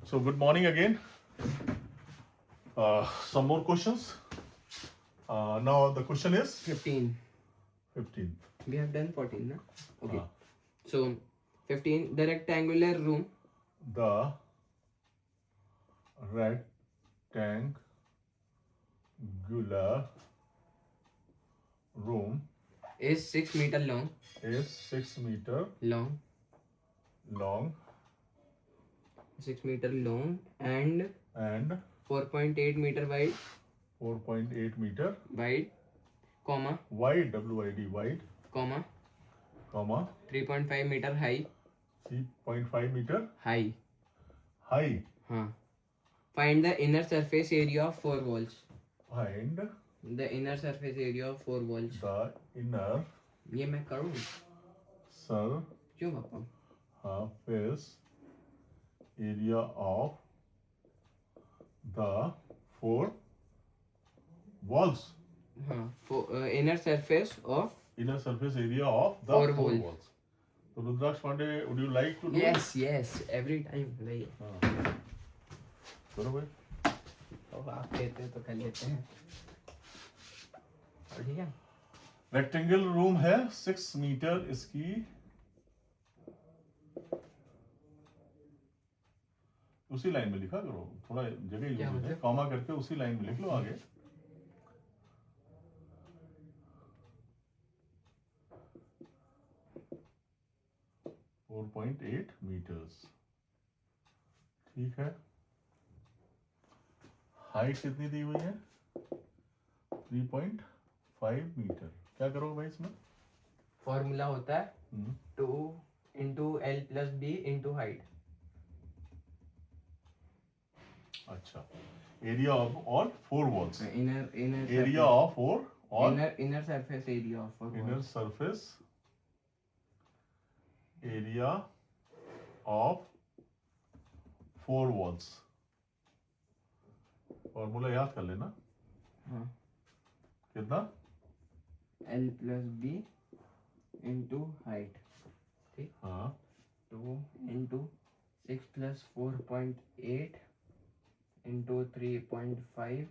So good morning again. Some more questions. Now the question is 15. 15. We have done 14, na? Okay. Uh, So 15. The rectangular room the rectangular room is 6 meter long. is 6 meter Long. long 6 meter long and and 4.8 meter wide. 4.8 meter Wide, comma, wide, WID, wide, comma, comma 3.5 meter high. 3.5 meter High. high. Huh. Find the inner surface area of 4 walls. Find The inner surface area of 4 walls. the inner ये मैं करूँ क्यों पापा? surface area of the 4 walls. हाँ. Inner surface of Inner surface area of the 4 4 walls. walls. So Rudraksh Pandey, would you like to do Yes, yes. Every time. Like. it? करो भाई. तो आप कहते हैं तो कर लेते हैं. ठीक है. रेक्टेंगल रूम है 6 मीटर इसकी. उसी लाइन में लिखा करो, थोड़ा जगह यूज क्या हो जाए, मतलब? कॉमा करके उसी लाइन में लिख लो आगे. Four 4.8 metres. ठीक है. हाइट कितनी दी हुई है? 3.5 मीटर. क्या करोगे भाई इसमें? फॉर्मूला होता है 2 into L plus B into height. अच्छा. Area of all 4 walls. Inner area of all inner surface area of 4 inner walls. Surface area of 4 walls. Formula याद कर लेना. हाँ. कितना? L plus B into height. ठीक. हाँ. 2 into 6 plus 4.8 into 3.5.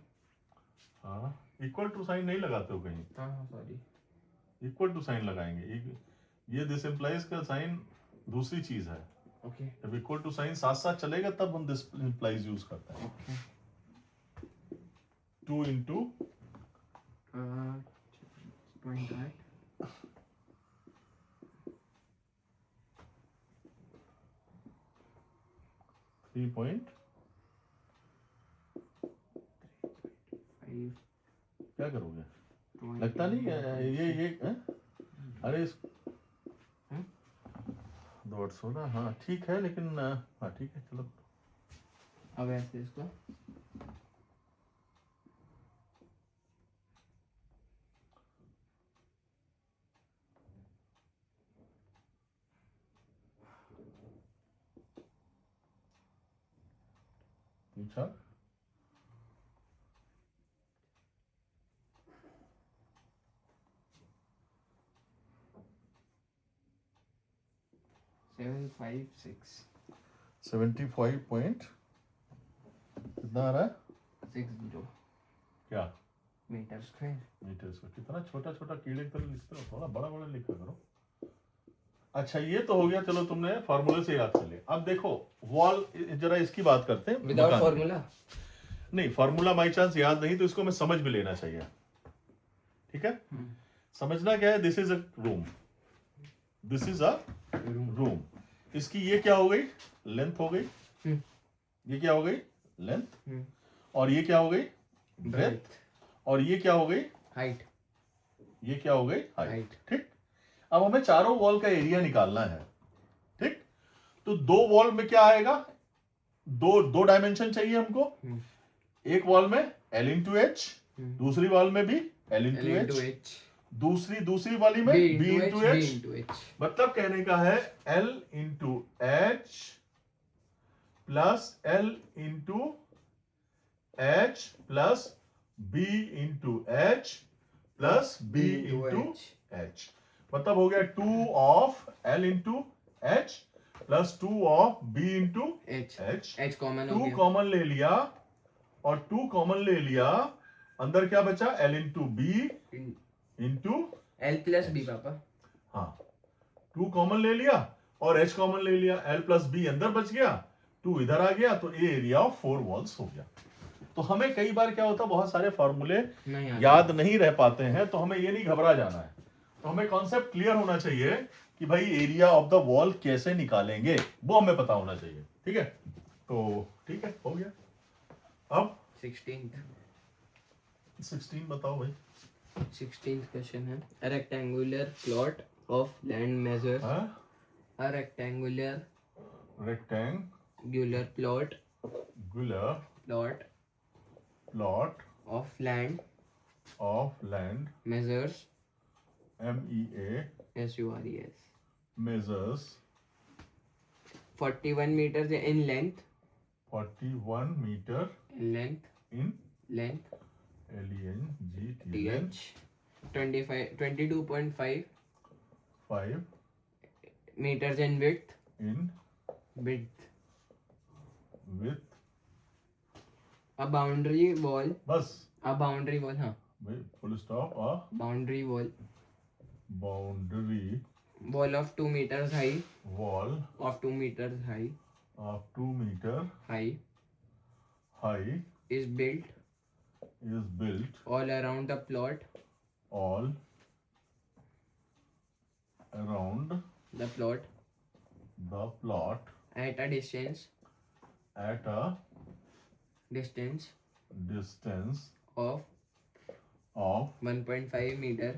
हाँ. Equal to sign नहीं लगाते हो कहीं. हाँ सॉरी. इक्वल टू साइन लगाएंगे. ये दिस इम्प्लाइज का साइन दूसरी चीज है. ओके. जब इक्वल टू साइन साथ साथ चलेगा तब हम दिस इम्प्लाइज यूज करते हैं. ओके. 2 into 0.8. 3. क्या करोगे? लगता नहीं है ये हैं? अरे इस 2.16. हाँ ठीक है, लेकिन हाँ ठीक है, चलो. अब ऐसे इसको अच्छा. सेवन 75 पॉइंट कितना आ रहा है? 60 क्या मीटर स्क्वायर. Metre square. कितना छोटा छोटा कीड़े की तरह लिखते हो, थोड़ा बड़ा बड़ा लिखा करो. अच्छा ये तो हो गया, चलो तुमने फॉर्मूले से याद कर लिया. अब देखो वॉल, जरा इसकी बात करते हैं. विदाउट मकान. फॉर्मूला. नहीं, फॉर्मूला बाई चांस याद नहीं तो इसको मैं समझ भी लेना चाहिए. ठीक है. समझना क्या है? This is a room. This is a room. इसकी ये क्या हो गई? लेंथ हो गई. ये क्या हो गई? लेंथ. और ये क्या हो गई? ब्रेथ. और ये क्या हो गई? हाइट. ये क्या हो गई? हाइट. ठीक. अब हमें चारों वॉल का एरिया निकालना है. ठीक. तो 2 वॉल में क्या आएगा? दो डायमेंशन चाहिए हमको. एक वॉल में L into H, दूसरी वॉल में भी L into H, दूसरी वाली में B into H. मतलब कहने का है L into H plus L into H plus B into H plus B into H. मतलब हो गया 2 of L into H plus 2 of B into H H, H common हो 2 गया, कॉमन ले लिया और 2 कॉमन ले लिया, अंदर क्या बचा L into B into L plus B पापा, हाँ 2 कॉमन ले लिया और h कॉमन ले लिया, l प्लस बी अंदर बच गया, 2 इधर आ गया, तो ए एरिया ऑफ 4 वॉल्स हो गया। तो हमें कई बार क्या होता है बहुत सारे फॉर्मूले नहीं आता। याद नहीं रह पाते हैं, तो हमें ये नहीं घबरा जाना है, तो हमें कॉन्सेप्ट क्लियर होना चाहिए कि भाई एरिया ऑफ द वॉल कैसे निकालेंगे वो हमें पता होना चाहिए, ठीक है। तो ठीक है, हो गया। अब 16 बताओ भाई। 16th क्वेश्चन है, a rectangular plot of land measures, a rectangular rectangular plot plot of land of land measures MEA measures 41 meters in length 41 meter in length in length LENGT TH 22.5 5 meters in width in width, width, a boundary wall, बस a boundary wall, हाँ भाई full stop, a boundary wall boundary wall of 2 meters high wall of 2 meters high of 2 meter high high is built is built all around the plot all around the plot the plot at a distance at a distance distance of of 1.5 meter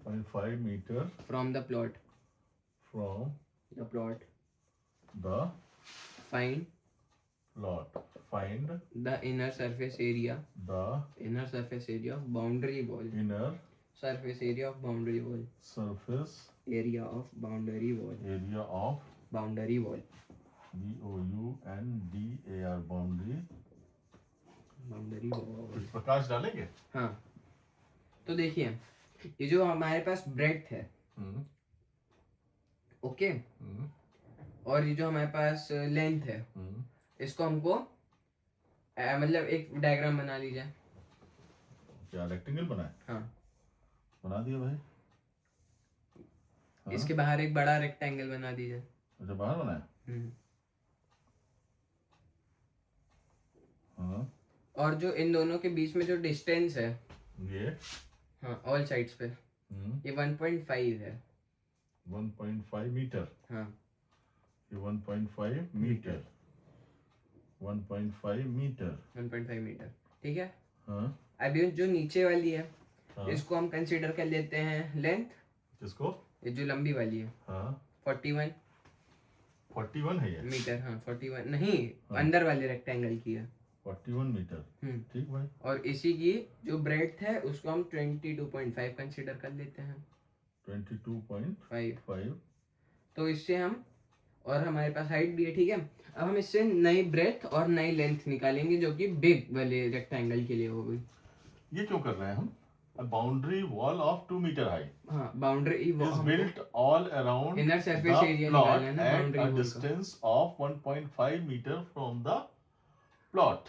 0.5 meter from the plot from the plot the find plot. Find the inner surface area the of boundary wall inner surface area of boundary wall surface area of boundary wall area of boundary wall BOUNDAR boundary. boundary wall। कुछ प्रकाश डालेंगे? हाँ, तो देखिए ये जो हमारे पास breadth है, okay, और ये जो हमारे पास लेंथ है, इसको हमको मतलब एक डायग्राम बना लीजिए। क्या रेक्टेंगल बनाए? हाँ, बना दिया भाई। हाँ? इसके बाहर एक बड़ा रेक्टेंगल बना दीजिए। अच्छा, बाहर बनाया? हाँ। और जो इन दोनों के बीच में जो डिस्टेंस है ये हाँ ऑल साइड्स पे ये 1.5 है। 1.5 मीटर। हाँ, ये 1.5 मीटर 1.5 मीटर 1.5 मीटर, ठीक है। हाँ। अभी जो नीचे वाली है हाँ। इसको हम कंसीडर कर लेते हैं लेंथ। किसको? ये जो लंबी वाली है हाँ 41 है ये मीटर। हाँ 41 नहीं, हाँ। अंदर वाले रेक्टेंगल की है 41 मीटर। ठीक भाई। और इसी की जो ब्रेड्थ है उसको हम 22.5 कंसीडर कर लेते हैं। 22.5। तो इससे हम, और हमारे पास हाइट भी है, ठीक है। अब हम इससे नई ब्रेड्थ और नई लेंथ निकालेंगे जो कि बिग वाले रेक्टेंगल के लिए होगी। ये क्यों कर रहे हैं हम? A boundary wall of 2 meter high हाँ, boundary is built all around inner surface the area plot निकालना है ना at बाउंड्री a वॉल का। distance of 1.5 meter from the plot।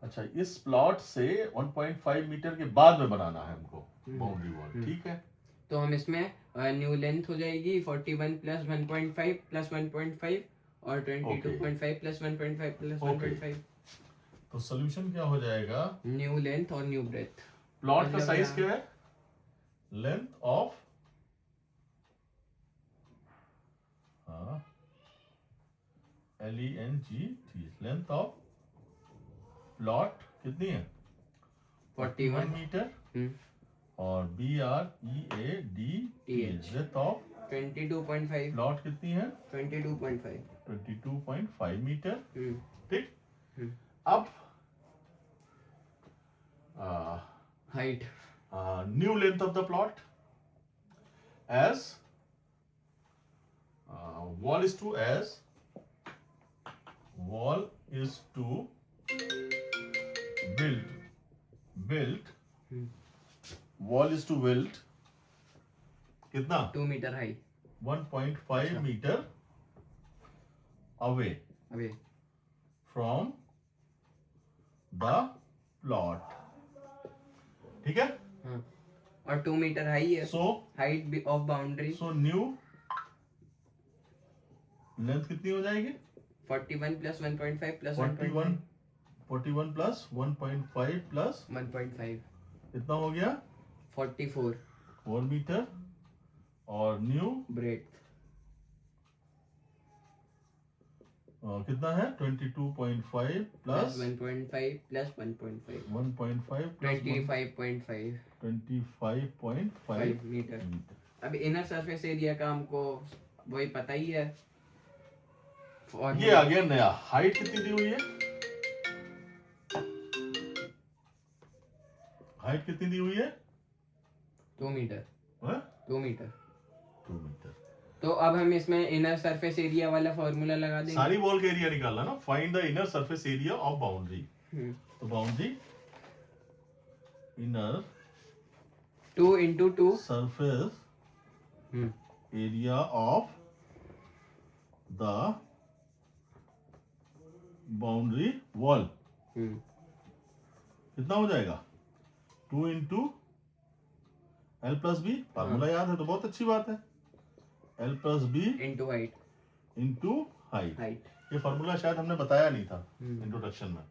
अच्छा, इस प्लॉट से 1.5 मीटर के बाद में बनाना है हमको बाउंड्री वॉल, ठीक है। तो हम इसमें न्यू लेंथ हो जाएगी 41 प्लस 1.5 प्लस 1.5 और 22.5 प्लस 1.5 प्लस 1.5। तो सोल्यूशन क्या हो जाएगा? न्यू लेंथ और न्यू ब्रेथ। प्लॉट का मतलब साइज क्या है? Length of LENGT, length of plot कितनी है? 41 मीटर और BREADTH लेंथ ऑफ 22.5 प्लॉट कितनी है? 22.5 मीटर। ठीक। अब height new length of the plot as wall is to build कितना? 2 metre high 1.5 metre away away from the plot, ठीक है। हाँ, और 2 मीटर हाई है, so height of boundary so new length कितनी हो जाएगी? 41 प्लस 1.5 प्लस 41 41 प्लस 1.5 प्लस 1.5 कितना हो गया? 44 4 मीटर। और न्यू ब्रेथ कितना है? 22.5 plus plus 1.5 plus 1.5 1.5 plus 25.5 25.5 metre. अब इनर सरफेस एरिया का हमको वही पता ही है। और ये आ गया नया। हाइट कितनी दी हुई है? हाइट कितनी दी हुई है? 2 मीटर हाँ? 2 मीटर। 2 मीटर। तो अब हम इसमें इनर सरफेस एरिया वाला फॉर्मूला लगा देंगे। सारी वॉल का एरिया निकालना ना। Find the inner surface area of boundary. तो boundary inner 2 into 2 surface area of the boundary wall कितना हो जाएगा? 2 into L plus B. Formula याद है तो बहुत अच्छी बात है। L plus B into height into height. height ये फार्मूला शायद हमने बताया नहीं था इंट्रोडक्शन में।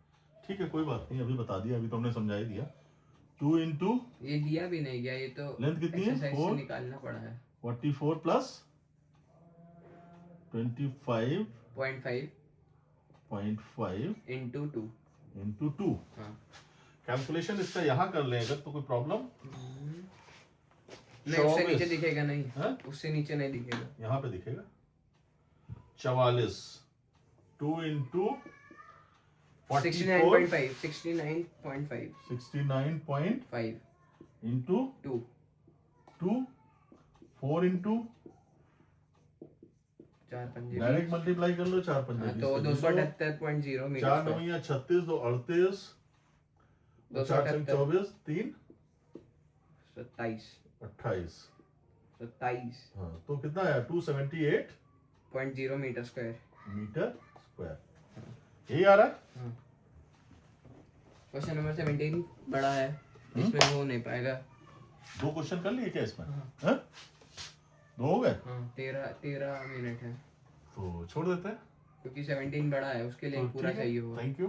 ठीक है, कोई बात नहीं, अभी बता दिया, अभी तो हमने समझा ही दिया। 2 इंटू ये दिया भी नहीं गया, ये तो लेंथ कितनी है? एक्सरसाइज से 4 निकालना पड़ा है। 44 प्लस 25.5 0.5 into 2 इंटू 2। हाँ कैलकुलेशन इसका यहाँ कर लें अगर तो कोई प्रॉब्लम नहीं, उससे 24 नीचे दिखेगा नहीं। हाँ? उससे नीचे नहीं दिखेगा। यहाँ पे दिखेगा 44। 2 इंटू 69.5 69.5 69.5 इंटू 2 2 4 इंटू 4 पंजे डायरेक्ट मल्टीप्लाई कर लो। 4 पंजे तो 278.0 मीटर 4 9 या 36 2 38 4 278 24 3 27 28। 27.0 हाँ तो कितना आया? 278 मीटर स्क्वायर। Metre square. यही आ रहा है। क्वेश्चन नंबर 17 बड़ा है, इसमें हो नहीं पाएगा। 2 क्वेश्चन कर लिए क्या इसमें? हाँ? 2 हो गए हाँ 13 मिनट है, तो छोड़ देते हैं। क्योंकि 17 बड़ा है, उसके लिए पूरा चाहिए होगा। Thank you.